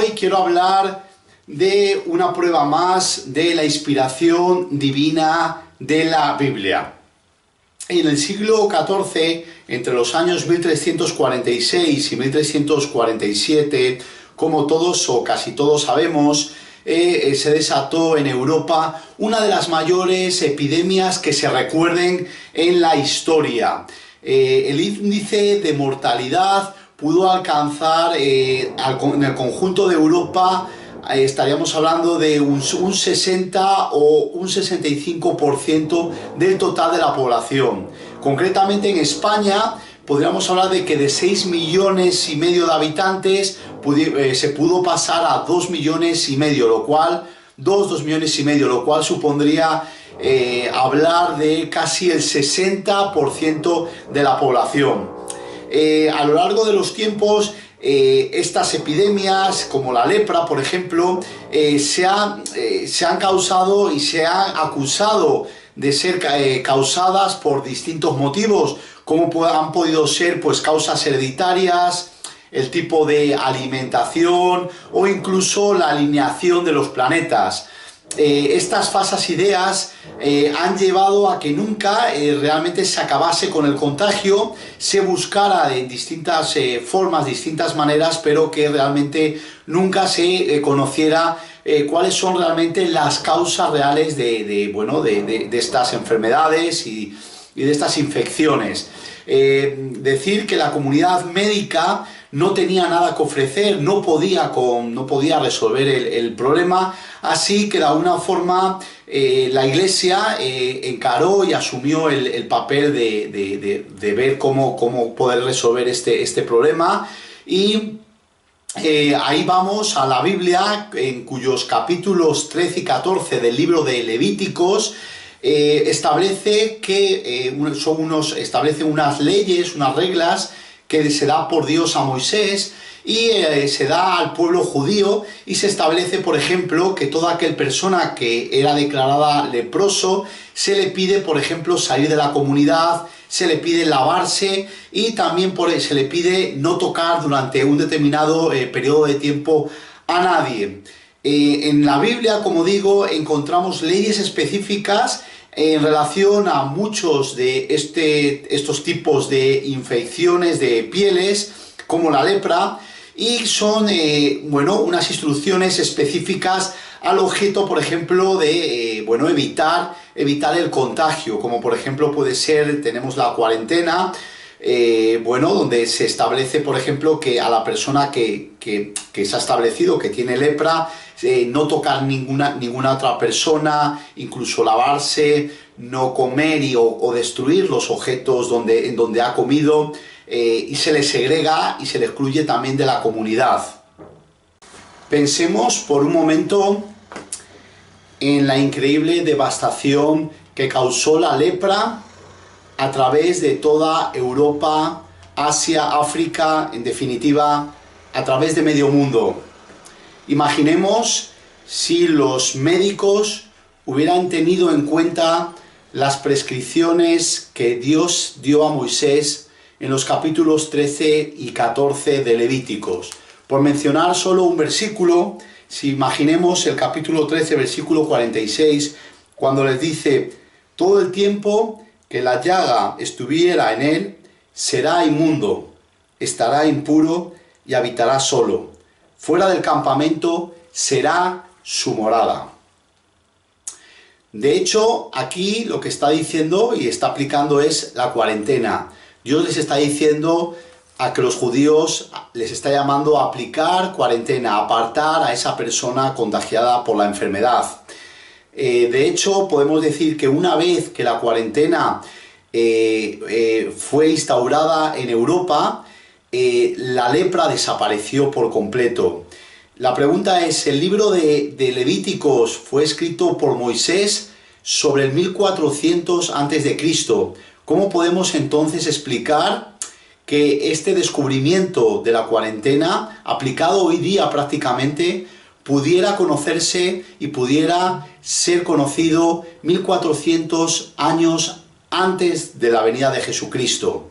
Hoy quiero hablar de una prueba más de la inspiración divina de la Biblia. En el siglo XIV, entre los años 1346 y 1347, como todos o casi todos sabemos, se desató en Europa una de las mayores epidemias que se recuerden en la historia. El índice de mortalidad pudo alcanzar en el conjunto de Europa, estaríamos hablando de un 60 o un 65% del total de la población. Concretamente en España podríamos hablar de que de 6,5 millones de habitantes se pudo pasar a 2,5 millones, lo cual 2 millones y medio, lo cual supondría hablar de casi el 60% de la población. A lo largo de los tiempos, estas epidemias, como la lepra, por ejemplo, se han causado y se han acusado de ser causadas por distintos motivos, como han podido ser pues causas hereditarias, el tipo de alimentación o incluso la alineación de los planetas. Estas falsas ideas han llevado a que nunca realmente se acabase con el contagio, se buscara de distintas formas, distintas maneras, pero que realmente nunca se conociera cuáles son realmente las causas reales de estas enfermedades y de estas infecciones. Decir que la comunidad médica no tenía nada que ofrecer, no podía resolver el problema, así que de alguna forma la Iglesia encaró y asumió el papel de ver cómo poder resolver este problema. Y ahí vamos a la Biblia, en cuyos capítulos 13 y 14 del libro de Levíticos establece unas leyes, unas reglas que se da por Dios a Moisés y se da al pueblo judío, y se establece, por ejemplo, que toda aquella persona que era declarada leproso se le pide, por ejemplo, salir de la comunidad, se le pide lavarse y también se le pide no tocar durante un determinado periodo de tiempo a nadie. En la Biblia, como digo, encontramos leyes específicas en relación a muchos de estos tipos de infecciones de pieles, como la lepra, y son unas instrucciones específicas al objeto, por ejemplo, de evitar el contagio, como por ejemplo puede ser, tenemos la cuarentena, donde se establece, por ejemplo, que a la persona que se ha establecido que tiene lepra, no tocar ninguna otra persona, incluso lavarse, no comer o destruir los objetos en donde ha comido, y se le segrega y se le excluye también de la comunidad. Pensemos por un momento en la increíble devastación que causó la lepra a través de toda Europa, Asia, África, en definitiva, a través de medio mundo. Imaginemos si los médicos hubieran tenido en cuenta las prescripciones que Dios dio a Moisés en los capítulos 13 y 14 de Levíticos. Por mencionar solo un versículo, si imaginemos el capítulo 13, versículo 46, cuando les dice: todo el tiempo que la llaga estuviera en él, será inmundo, estará impuro y habitará solo. Fuera del campamento será su morada. De hecho, aquí lo que está diciendo y está aplicando es la cuarentena. Dios les está diciendo a que los judíos les está llamando a aplicar cuarentena, a apartar a esa persona contagiada por la enfermedad. De hecho, podemos decir que una vez que la cuarentena fue instaurada en Europa, la lepra desapareció por completo. La pregunta es, ¿el libro de Levíticos fue escrito por Moisés sobre el 1400 a.C.? ¿Cómo podemos entonces explicar que este descubrimiento de la cuarentena, aplicado hoy día prácticamente, pudiera conocerse y pudiera ser conocido 1400 años antes de la venida de Jesucristo?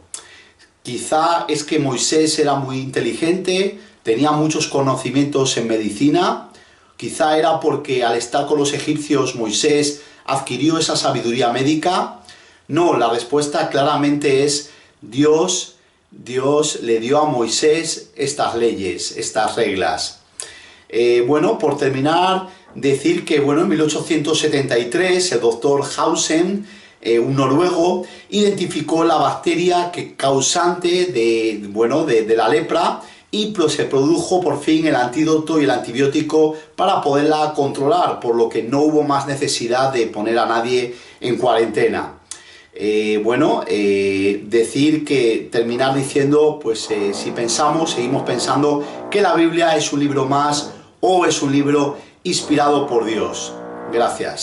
Quizá es que Moisés era muy inteligente, tenía muchos conocimientos en medicina. Quizá era porque al estar con los egipcios Moisés adquirió esa sabiduría médica. No, la respuesta claramente es Dios le dio a Moisés estas leyes, estas reglas. Bueno, por terminar, decir que en 1873 el doctor Hausen, un noruego, identificó la bacteria causante de la lepra y se produjo por fin el antídoto y el antibiótico para poderla controlar, por lo que no hubo más necesidad de poner a nadie en cuarentena. Terminar diciendo, si seguimos pensando que la Biblia es un libro más o es un libro inspirado por Dios. Gracias.